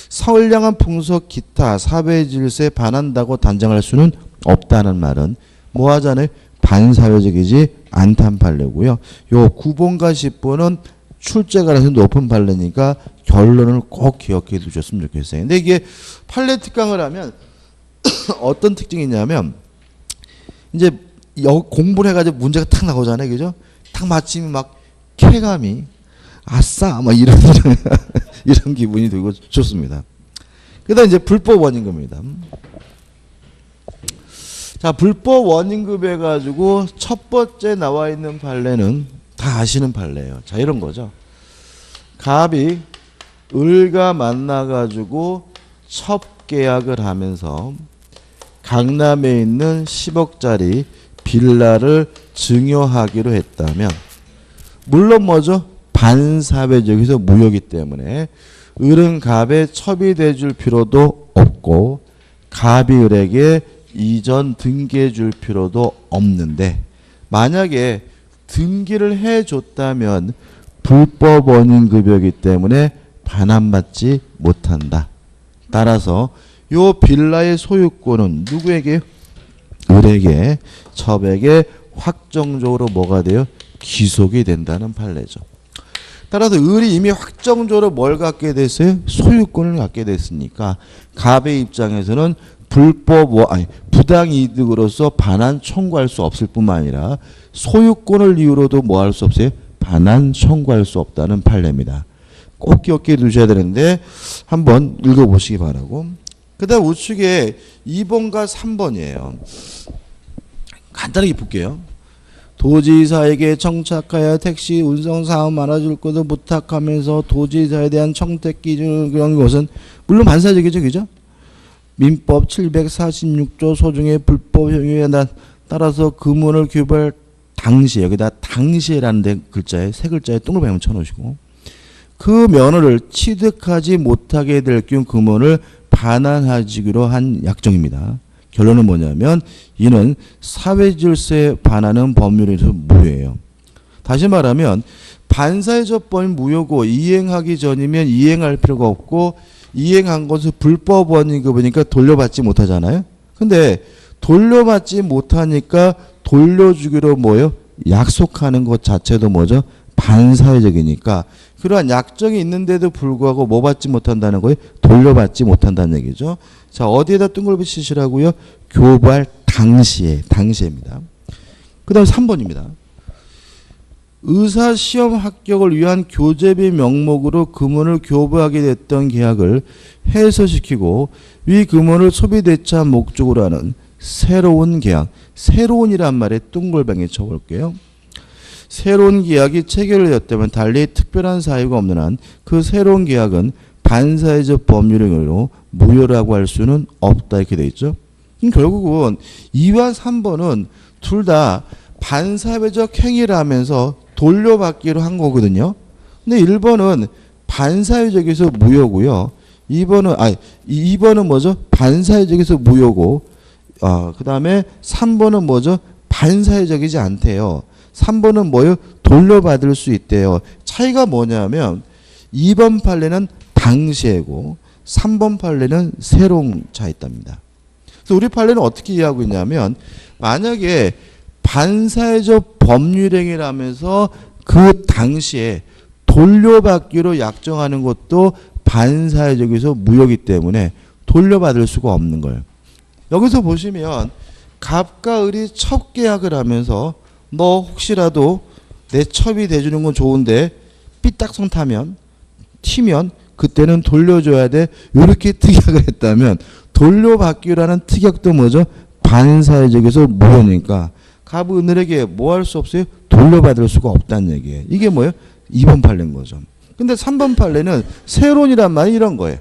선량한 풍속 기타 사회 질서에 반한다고 단정할 수는 없다는 말은 뭐 하잖아요? 반사회적이지 않다는 판례고요. 요 9번과 10번은 출제 가능성이 높은 판례니까 결론을 꼭 기억해 두셨으면 좋겠어요. 근데 이게 판례 특강을 하면 어떤 특징이 있냐면, 이제 공부를 해가지고 문제가 탁 나오잖아요. 그죠? 탁 맞히면 막 쾌감이 아싸 막 이런 이런 기분이 들고 좋습니다. 그다음 이제 불법 원임금입니다. 자, 불법 원임금 해가지고 첫 번째 나와 있는 판례는 다 아시는 판례예요. 자, 이런 거죠. 갑이 을과 만나가지고 첫 계약을 하면서 강남에 있는 10억짜리 빌라를 증여하기로 했다면, 물론 뭐죠? 반사회적에서 무효이기 때문에 을은 갑에 첩이 돼줄 필요도 없고 갑이 을에게 이전 등기해 줄 필요도 없는데 만약에 등기를 해줬다면 불법 원인급여이기 때문에 반환받지 못한다. 따라서 요 빌라의 소유권은 누구에게? 을에게, 첩에게 확정적으로 뭐가 돼요? 귀속이 된다는 판례죠. 따라서 을이 이미 확정적으로 뭘 갖게 됐어요? 소유권을 갖게 됐으니까 갑의 입장에서는 부당이득으로서 반환 청구할 수 없을 뿐만 아니라 소유권을 이유로도 뭐 할 수 없어요? 반환 청구할 수 없다는 판례입니다. 꼭 기억해 두셔야 되는데 한번 읽어보시기 바라고. 그 다음 우측에 2번과 3번이에요. 간단하게 볼게요. 도지사에게 청탁하여 택시 운송 사업 말아줄 것을 부탁하면서 도지사에 대한 청탁 기준 그런 것은 물론 반사적이죠, 그죠? 민법 746조 소중의 불법 행위에 따라서 금원을 규벌 당시에 여기다 당시에라는 글자에 세 글자에 동글뱅이 쳐놓으시고 그 면허를 취득하지 못하게 될 경우 금원을 반환하기로 한 약정입니다. 결론은 뭐냐면 이는 사회질서에 반하는 법률에서 무효예요. 다시 말하면 반사회적 법인 무효고 이행하기 전이면 이행할 필요가 없고 이행한 것은 불법 원인급이니까 돌려받지 못하잖아요. 근데 돌려받지 못하니까 돌려주기로 뭐요? 약속하는 것 자체도 뭐죠? 반사회적이니까 그러한 약정이 있는데도 불구하고 뭐 받지 못한다는 거예요? 돌려받지 못한다는 얘기죠. 자, 어디에다 둥글비 치시라고요? 교부할 당시에입니다. 그 다음 3번입니다. 의사 시험 합격을 위한 교재비 명목으로 금원을 교부하게 됐던 계약을 해소시키고 위 금원을 소비대차 목적으로 하는 새로운 계약, 새로운이란 말에 둥글뱅이 쳐볼게요. 새로운 계약이 체결되었다면 달리 특별한 사유가 없는 한 그 새로운 계약은 반사회적 법률행위로 무효라고 할 수는 없다 이렇게 돼 있죠. 결국은 2와 3번은 둘 다 반사회적 행위를 하면서 돌려받기로 한 거거든요. 근데 1번은 반사회적에서 무효고요. 2번은 뭐죠? 반사회적에서 무효고 그 다음에 3번은 뭐죠? 반사회적이지 않대요. 3번은 뭐요? 돌려받을 수 있대요. 차이가 뭐냐면 2번 판례는 당시에고 3번 판례는 새로운 차이답니다. 그래서 우리 판례는 어떻게 이해하고 있냐면 만약에 반사회적 법률행위라면서 그 당시에 돌려받기로 약정하는 것도 반사회적에서 무효이기 때문에 돌려받을 수가 없는 거예요. 여기서 보시면 갑과 을이 첩계약을 하면서 너 혹시라도 내 첩이 돼주는 건 좋은데 삐딱선 튀면 그때는 돌려줘야 돼. 이렇게 특약을 했다면 돌려받기라는 특약도 뭐죠? 반사회적에서 무효니까 갑은 을에게 뭐 할 수 없어요? 돌려받을 수가 없다는 얘기예요. 이게 뭐예요? 2번 판례인 거죠. 근데 3번 판례는 새론이란 말이 이런 거예요.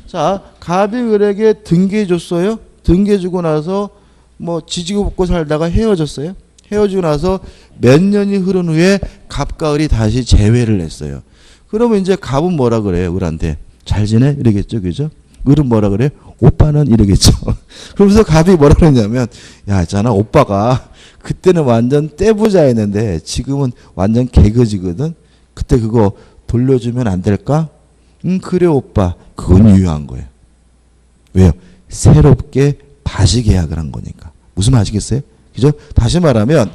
자, 갑이 을에게 등기해 줬어요. 등기해 주고 나서 뭐 지지고 볶고 살다가 헤어졌어요. 헤어지고 나서 몇 년이 흐른 후에 갑과 을이 다시 재회를 했어요. 그러면 이제 갑은 뭐라 그래요? 을한테 잘 지내? 이러겠죠. 그죠? 을은 뭐라 그래요? 오빠는 이러겠죠. 그러면서 갑이 뭐라 그러냐면 야 있잖아 오빠가 그때는 완전 떼부자였는데 지금은 완전 개그지거든. 그때 그거 돌려주면 안 될까? 그래 오빠. 그건 유효한 거예요. 왜요? 새롭게 다시 계약을 한 거니까. 무슨 말 아시겠어요? 그죠? 다시 말하면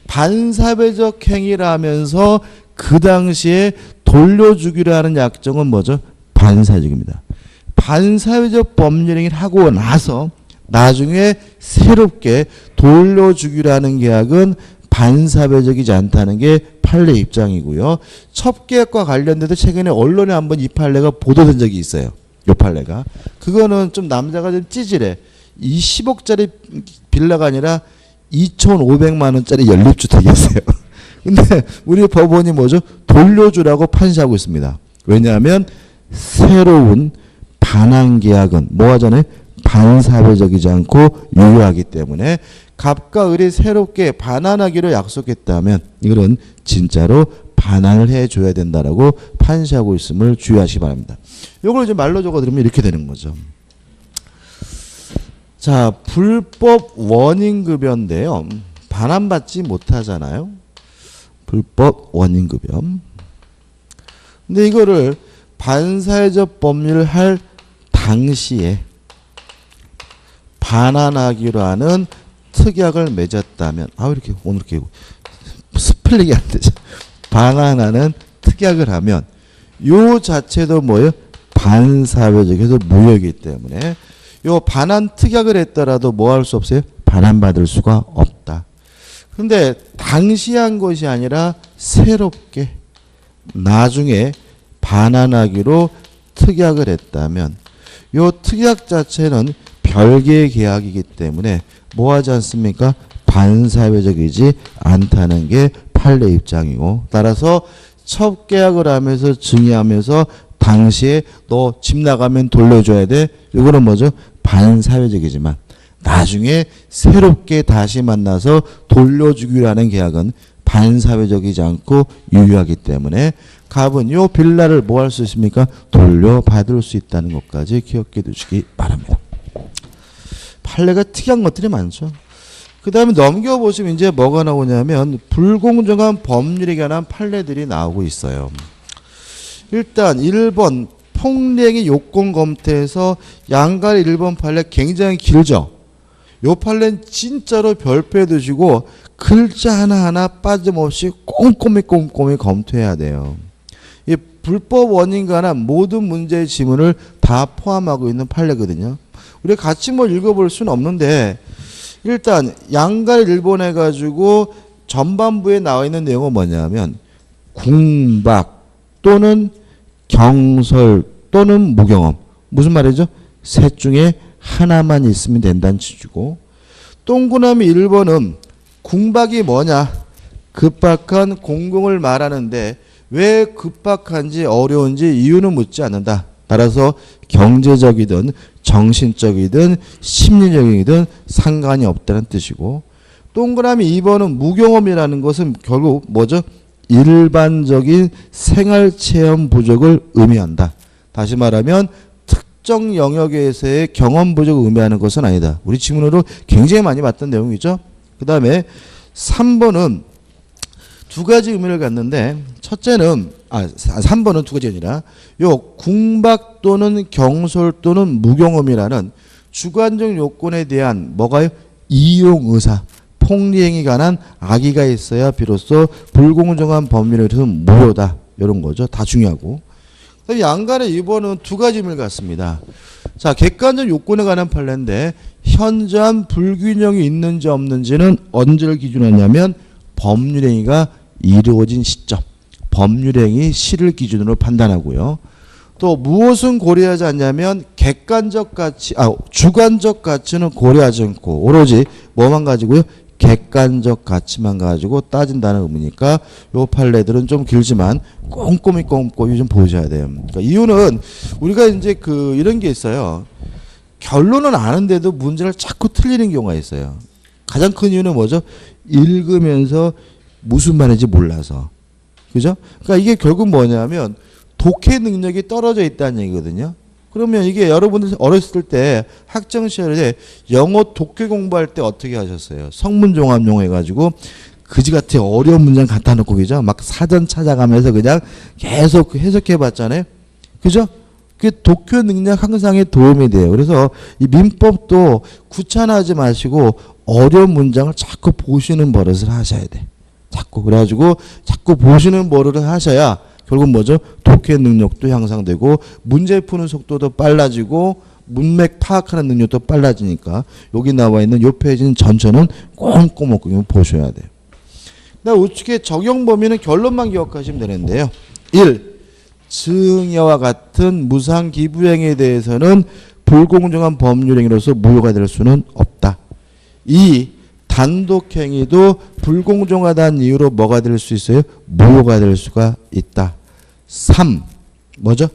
반사회적 행위라면서 그 당시에 돌려주기로 하는 약정은 뭐죠? 반사회적입니다. 반사회적 법률행위를 하고 나서 나중에 새롭게 돌려주기로 하는 계약은 반사회적이지 않다는 게 판례 입장이고요. 첩계약과 관련돼서 최근에 언론에 한번 이 판례가 보도된 적이 있어요. 이 판례가. 그거는 좀 남자가 좀 찌질해. 이 10억짜리 빌라가 아니라 2,500만 원짜리 연립주택이었어요. 근데 우리 법원이 뭐죠? 돌려주라고 판시하고 있습니다. 왜냐하면 새로운 반환계약은 뭐 하잖아요? 반사회적이지 않고 유효하기 때문에 갑과 을이 새롭게 반환하기로 약속했다면 이거는 진짜로 반환을 해줘야 된다라고 판시하고 있음을 주의하시기 바랍니다. 이걸 이제 말로 적어드리면 이렇게 되는 거죠. 자, 불법 원인급여인데요. 반환받지 못하잖아요. 불법 원인급여. 근데 이거를 반사회적 법률을 할 당시에 반환하기로 하는 특약을 맺었다면, 이렇게 오늘 이렇게 스펠링이 안 되죠. 반환하는 특약을 하면 요 자체도 뭐예요? 반사회적에서 무효이기 때문에 요 반환 특약을 했더라도 뭐 할 수 없어요? 반환받을 수가 없다. 근데 당시 한 것이 아니라 새롭게 나중에 반환하기로 특약을 했다면 요 특약 자체는 별개의 계약이기 때문에 뭐 하지 않습니까? 반사회적이지 않다는 게 판례 입장이고, 따라서 첫 계약을 하면서 증여하면서 당시에 너 집 나가면 돌려줘야 돼. 이거는 뭐죠? 반사회적이지만 나중에 새롭게 다시 만나서 돌려주기로 하는 계약은 반사회적이지 않고 유효하기 때문에 갑은 요 빌라를 뭐 할 수 있습니까? 돌려받을 수 있다는 것까지 기억해 두시기 바랍니다. 판례가 특이한 것들이 많죠. 그 다음에 넘겨보시면 이제 뭐가 나오냐면 불공정한 법률에 관한 판례들이 나오고 있어요. 일단 1번 폭행의 요건 검토에서 양가리 1번 판례 굉장히 길죠. 요 판례는 진짜로 별표해 두시고 글자 하나하나 빠짐없이 꼼꼼히 검토해야 돼요. 이 불법 원인과 관한 모든 문제의 지문을 다 포함하고 있는 판례거든요. 우리가 같이 뭐 읽어볼 수는 없는데 일단 양가리 1번 해가지고 전반부에 나와 있는 내용은 뭐냐면 궁박 또는 경설 또는 무경험. 무슨 말이죠? 셋 중에 하나만 있으면 된다는 취지고, 동그라미 1번은 궁박이 뭐냐? 급박한 공공을 말하는데 왜 급박한지 어려운지 이유는 묻지 않는다. 따라서 경제적이든 정신적이든 심리적이든 상관이 없다는 뜻이고, 동그라미 2번은 무경험이라는 것은 결국 뭐죠? 일반적인 생활체험 부족을 의미한다. 다시 말하면 특정 영역에서의 경험 부족을 의미하는 것은 아니다. 우리 지문으로 굉장히 많이 봤던 내용이죠. 그 다음에 3번은 두 가지 의미를 갖는데, 첫째는 3번은 두 가지 아니라 요 궁박 또는 경솔 또는 무경험이라는 주관적 요건에 대한 뭐가요? 이용 의사, 폭리행에 관한 악의가 있어야 비로소 불공정한 법률에 의해서 무효다. 이런 거죠. 다 중요하고. 양간의 2번은 두 가지 의미를 갖습니다. 자, 객관적 요건에 관한 판례인데 현저한 불균형이 있는지 없는지는 언제를 기준으로 하냐면 법률행위가 이루어진 시점, 법률행위 시를 기준으로 판단하고요. 또 무엇은 고려하지 않냐면 객관적 가치, 주관적 가치는 고려하지 않고 오로지 뭐만 가지고요? 객관적 가치만 가지고 따진다는 의미니까 요 판례들은 좀 길지만 꼼꼼히 좀 보셔야 돼요. 그러니까 이유는 우리가 이제 이런 게 있어요. 결론은 아는데도 문제를 자꾸 틀리는 경우가 있어요. 가장 큰 이유는 뭐죠? 읽으면서 무슨 말인지 몰라서. 그죠? 그러니까 이게 결국 뭐냐면 독해 능력이 떨어져 있다는 얘기거든요. 그러면 이게 여러분들 어렸을 때 학창 시절에 영어 독해 공부할 때 어떻게 하셨어요? 성문 종합용 해가지고 그지같이 어려운 문장 갖다 놓고 그죠? 막 사전 찾아가면서 그냥 계속 해석해 봤잖아요. 그죠? 그게 독해 능력 향상에 도움이 돼요. 그래서 이 민법도 귀찮아하지 마시고 어려운 문장을 자꾸 보시는 버릇을 하셔야 돼. 자꾸 그래가지고 자꾸 보시는 버릇을 하셔야 결국 뭐죠? 독해 능력도 향상되고 문제 푸는 속도도 빨라지고 문맥 파악하는 능력도 빨라지니까 여기 나와 있는 요 페이지는 전체는 꼼꼼히 보셔야 돼요. 우측에 적용 범위는 결론만 기억하시면 되는데요. 1. 증여와 같은 무상 기부행위에 대해서는 불공정한 법률행위로서 무효가 될 수는 없다. 2. 단독행위도 불공정하다는 이유로 뭐가 될 수 있어요? 무효가 될 수가 있다. 3. 뭐죠?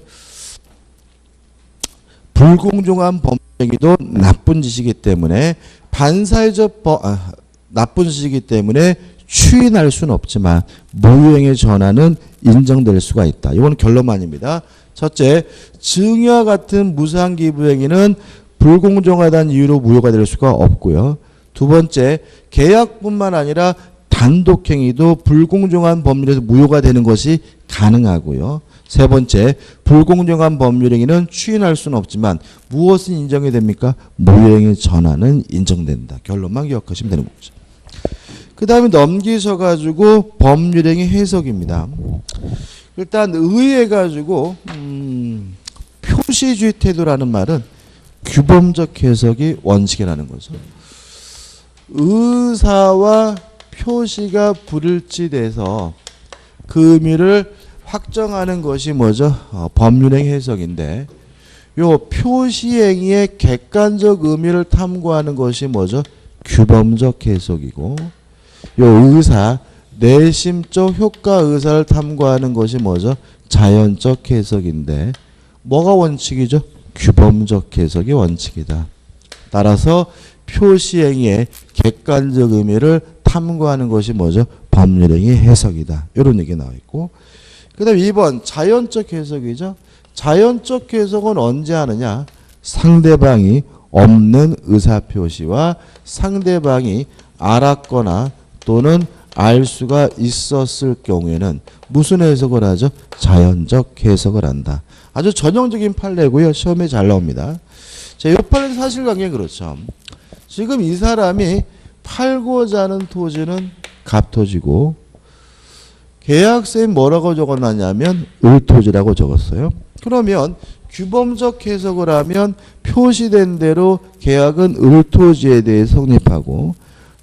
불공정한 법률행위도 나쁜 짓이기 때문에 나쁜 짓이기 때문에 추인할 수는 없지만 무효행의 전환은 인정될 수가 있다. 이건 결론만입니다. 첫째, 증여와 같은 무상기부행위는 불공정하다는 이유로 무효가 될 수가 없고요. 두 번째, 계약뿐만 아니라 단독행위도 불공정한 법률에서 무효가 되는 것이 가능하고요. 세 번째, 불공정한 법률행위는 추인할 수는 없지만 무엇은 인정이 됩니까? 무효행의 전환은 인정된다. 결론만 기억하시면 되는 거죠. 그 다음에 넘기셔가지고 법률행위 해석입니다. 일단 의해가지고 표시주의 태도라는 말은 규범적 해석이 원칙이라는 거죠. 의사와 표시가 불일치돼서 그 의미를 확정하는 것이 뭐죠? 법률행 해석인데 요 표시행위의 객관적 의미를 탐구하는 것이 뭐죠? 규범적 해석이고 요 의사 내심적 효과 의사를 탐구하는 것이 뭐죠? 자연적 해석인데 뭐가 원칙이죠? 규범적 해석이 원칙이다. 따라서 표시행위의 객관적 의미를 탐구하는 것이 뭐죠? 법률행위 해석이다. 이런 얘기 나와 있고 그 다음 2번 자연적 해석이죠. 자연적 해석은 언제 하느냐? 상대방이 없는 의사표시와 상대방이 알았거나 또는 알 수가 있었을 경우에는 무슨 해석을 하죠? 자연적 해석을 한다. 아주 전형적인 판례고요. 시험에 잘 나옵니다. 자, 이 판례 사실관계는 그렇죠. 지금 이 사람이 팔고자 하는 토지는 갑토지고 계약서에 뭐라고 적어놨냐면 을토지라고 적었어요. 그러면 규범적 해석을 하면 표시된 대로 계약은 을토지에 대해 성립하고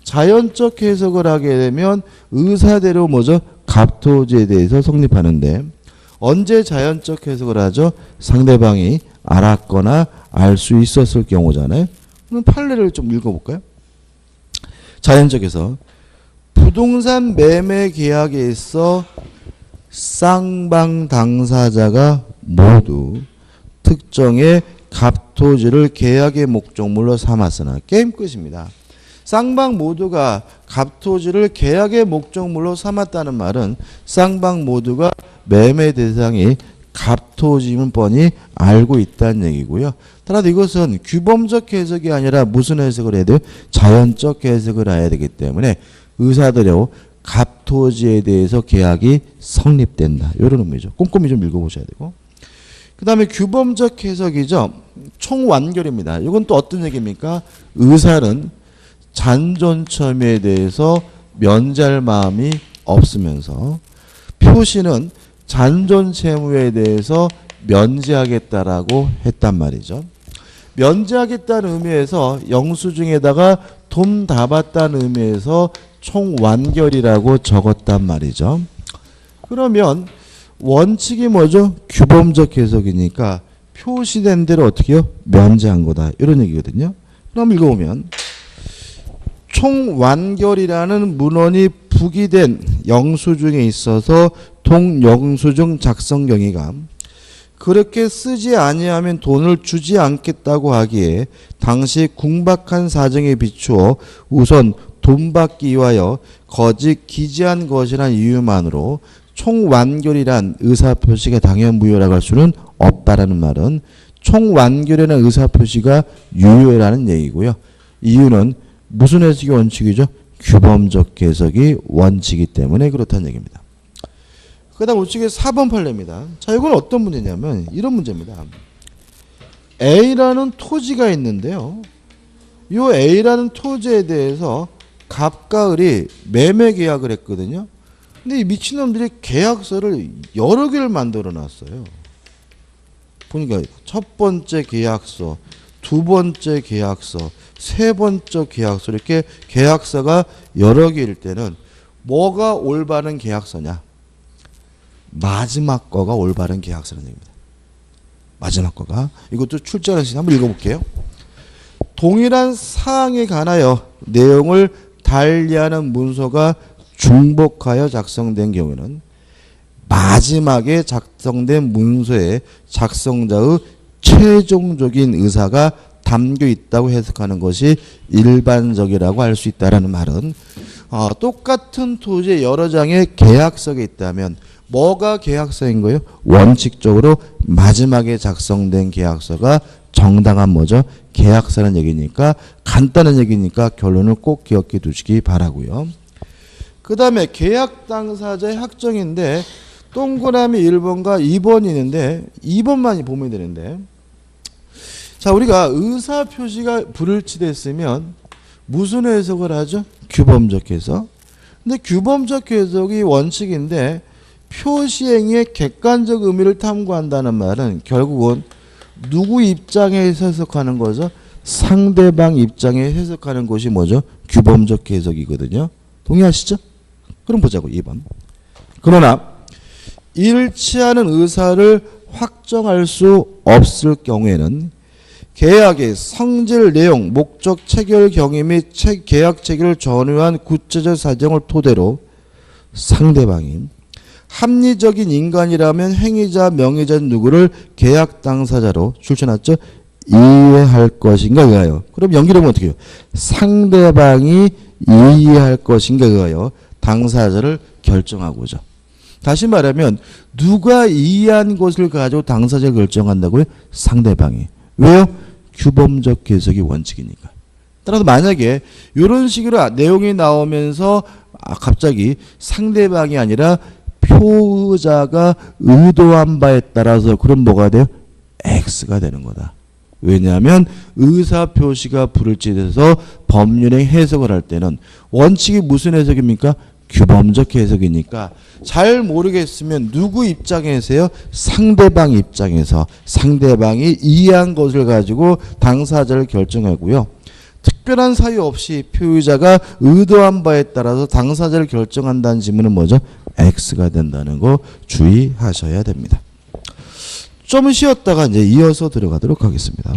자연적 해석을 하게 되면 의사대로 뭐죠? 갑토지에 대해서 성립하는데 언제 자연적 해석을 하죠? 상대방이 알았거나 알 수 있었을 경우잖아요. 그럼 판례를 좀 읽어볼까요? 자연적 해석. 부동산 매매 계약에 있어 쌍방 당사자가 모두 특정의 갑토지를 계약의 목적물로 삼았으나 게임 끝입니다. 쌍방 모두가 갑토지를 계약의 목적물로 삼았다는 말은 쌍방 모두가 매매 대상이 갑토지임을 뻔히 알고 있다는 얘기고요. 따라서 이것은 규범적 해석이 아니라 무슨 해석을 해야 돼요? 자연적 해석을 해야 되기 때문에 의사대로 갑토지에 대해서 계약이 성립된다. 이런 의미죠. 꼼꼼히 좀 읽어보셔야 되고. 그 다음에 규범적 해석이죠. 총완결입니다. 이건 또 어떤 얘기입니까? 의사는 잔존점에 대해서 면제할 마음이 없으면서 표시는 잔존 채무에 대해서 면제하겠다라고 했단 말이죠. 면제하겠다는 의미에서 영수증에다가 돈 다 받다는 의미에서 총완결이라고 적었단 말이죠. 그러면 원칙이 뭐죠? 규범적 해석이니까 표시된 대로 어떻게 해요? 면제한 거다. 이런 얘기거든요. 그럼 읽어보면 총완결이라는 문헌이 부기된 영수증에 있어서 동영수증 작성 경위가 그렇게 쓰지 아니하면 돈을 주지 않겠다고 하기에 당시 궁박한 사정에 비추어 우선 돈 받기 위하여 거짓 기재한 것이란 이유만으로 총완결이란 의사표시가 당연 무효라고 할 수는 없다라는 말은 총완결이라는 의사표시가 유효라는 얘기고요. 이유는 무슨 해석이 원칙이죠? 규범적 해석이 원칙이기 때문에 그렇다는 얘기입니다. 그 다음 우측에 4번 판례입니다. 자, 이건 어떤 문제냐면 이런 문제입니다. A라는 토지가 있는데요. 이 A라는 토지에 대해서 갑과 을이 매매 계약을 했거든요. 근데 이 미친놈들이 계약서를 여러 개를 만들어 놨어요. 보니까 첫 번째 계약서, 두 번째 계약서, 세 번째 계약서 이렇게 계약서가 여러 개일 때는 뭐가 올바른 계약서냐? 마지막 거가 올바른 계약서라는 얘기입니다. 마지막 거가. 이것도 출제하는 시간 한번 읽어볼게요. 동일한 사항에 관하여 내용을 달리하는 문서가 중복하여 작성된 경우에는 마지막에 작성된 문서의 작성자의 최종적인 의사가 담겨 있다고 해석하는 것이 일반적이라고 할 수 있다라는 말은 똑같은 토지의 여러 장의 계약서가 있다면 뭐가 계약서인 거예요? 원칙적으로 마지막에 작성된 계약서가 정당한 뭐죠? 계약서라는 얘기니까 간단한 얘기니까 결론을 꼭 기억해 두시기 바라고요. 그 다음에 계약 당사자의 확정인데 동그라미 1번과 2번이 있는데 2번만 보면 되는데 자 우리가 의사표시가 불일치됐으면 무슨 해석을 하죠? 규범적 해석. 근데 규범적 해석이 원칙인데 표시행위의 객관적 의미를 탐구한다는 말은 결국은 누구 입장에서 해석하는 거죠? 상대방 입장에 해석하는 것이 뭐죠? 규범적 해석이거든요. 동의하시죠? 그럼 보자고 2번. 그러나 일치하는 의사를 확정할 수 없을 경우에는 계약의 성질, 내용, 목적, 체결 경위 및 계약 체결을 전후한 구체적 사정을 토대로 상대방이 합리적인 인간이라면 행위자, 명의자 누구를 계약 당사자로 출처났죠? 이해할 것인가 의하여. 그럼 연결하면 어떻게 해요? 상대방이 이해할 것인가 의하여 당사자를 결정하고죠. 다시 말하면 누가 이해한 것을 가지고 당사자를 결정한다고요? 상대방이. 왜요? 규범적 해석이 원칙이니까. 따라서 만약에 이런 식으로 내용이 나오면서 갑자기 상대방이 아니라 표의자가 의도한 바에 따라서 그럼 뭐가 돼요? X가 되는 거다. 왜냐하면 의사표시가 불일치돼서 법률의 해석을 할 때는 원칙이 무슨 해석입니까? 규범적 해석이니까 잘 모르겠으면 누구 입장에서요? 상대방 입장에서 상대방이 이해한 것을 가지고 당사자를 결정하고요. 특별한 사유 없이 표의자가 의도한 바에 따라서 당사자를 결정한다는 지문은 뭐죠? X가 된다는 거 주의하셔야 됩니다. 좀 쉬었다가 이제 이어서 들어가도록 하겠습니다.